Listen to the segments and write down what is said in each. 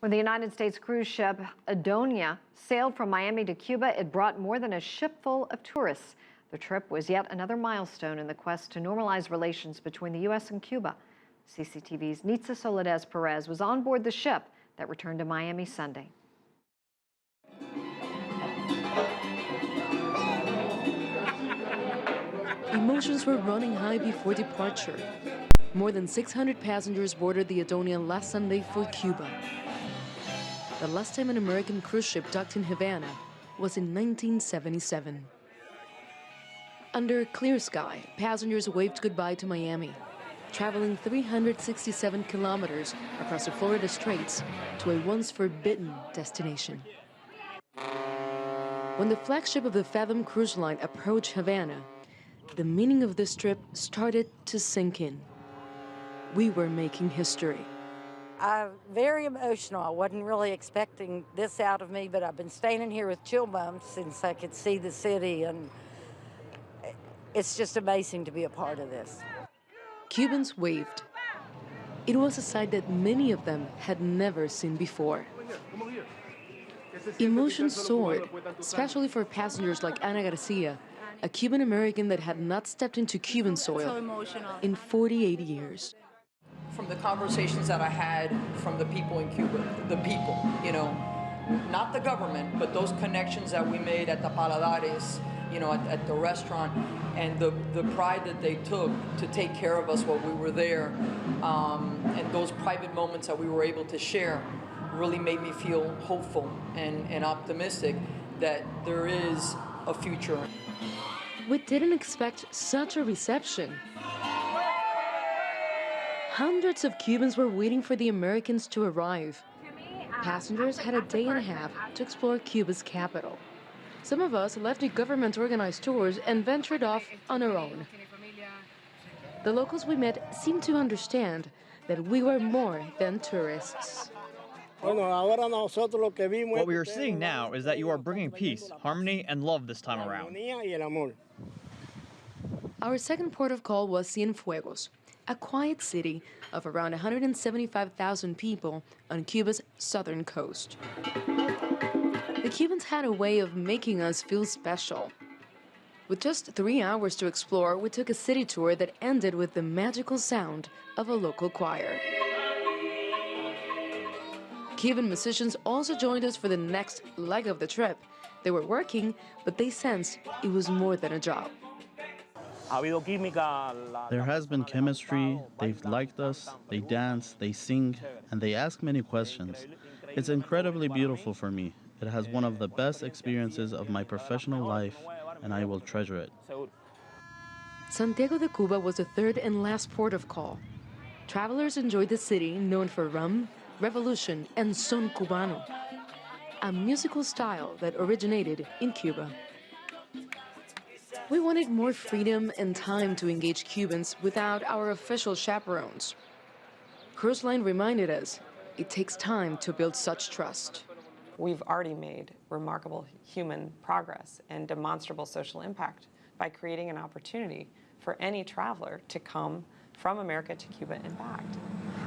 When the United States cruise ship Adonia sailed from Miami to Cuba, it brought more than a ship full of tourists. The trip was yet another milestone in the quest to normalize relations between the U.S. and Cuba. CCTV's Nitza Soledad Perez was on board the ship that returned to Miami Sunday. Emotions were running high before departure. More than 600 passengers boarded the Adonia last Sunday for Cuba. The last time an American cruise ship docked in Havana was in 1977. Under a clear sky, passengers waved goodbye to Miami, traveling 367 kilometers across the Florida Straits to a once forbidden destination. When the flagship of the Fathom cruise line approached Havana, the meaning of this trip started to sink in. We were making history. I'm very emotional. I wasn't really expecting this out of me, but I've been standing here with chill bumps since I could see the city, and it's just amazing to be a part of this. Cubans waved. It was a sight that many of them had never seen before. Emotions soared, especially for passengers like Ana Garcia, a Cuban American that had not stepped into Cuban soil in 48 years. From the conversations that I had from the people in Cuba, the people, you know, not the government, but those connections that we made at the Paladares, you know, at the restaurant, and the pride that they took to take care of us while we were there, and those private moments that we were able to share really made me feel hopeful and optimistic that there is a future. We didn't expect such a reception. Hundreds of Cubans were waiting for the Americans to arrive. Passengers had a day and a half to explore Cuba's capital. Some of us left the government-organized tours and ventured off on our own. The locals we met seemed to understand that we were more than tourists. What we are seeing now is that you are bringing peace, harmony, and love this time around. Our second port of call was Cienfuegos, a quiet city of around 175,000 people on Cuba's southern coast. The Cubans had a way of making us feel special. With just 3 hours to explore, we took a city tour that ended with the magical sound of a local choir. Cuban musicians also joined us for the next leg of the trip. They were working, but they sensed it was more than a job. There has been chemistry, they've liked us, they dance, they sing, and they ask many questions. It's incredibly beautiful for me. It has one of the best experiences of my professional life, and I will treasure it. Santiago de Cuba was the third and last port of call. Travelers enjoyed the city known for rum, revolution, and son cubano, a musical style that originated in Cuba. We wanted more freedom and time to engage Cubans without our official chaperones. Cruise Line reminded us it takes time to build such trust. We've already made remarkable human progress and demonstrable social impact by creating an opportunity for any traveler to come from America to Cuba and back.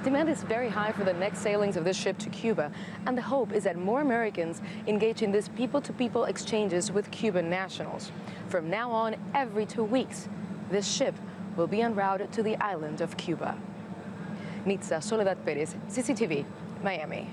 Demand is very high for the next sailings of this ship to Cuba, and the hope is that more Americans engage in these people-to-people exchanges with Cuban nationals. From now on, every 2 weeks, this ship will be en route to the island of Cuba. Nitza, Soledad, Perez, CCTV, Miami.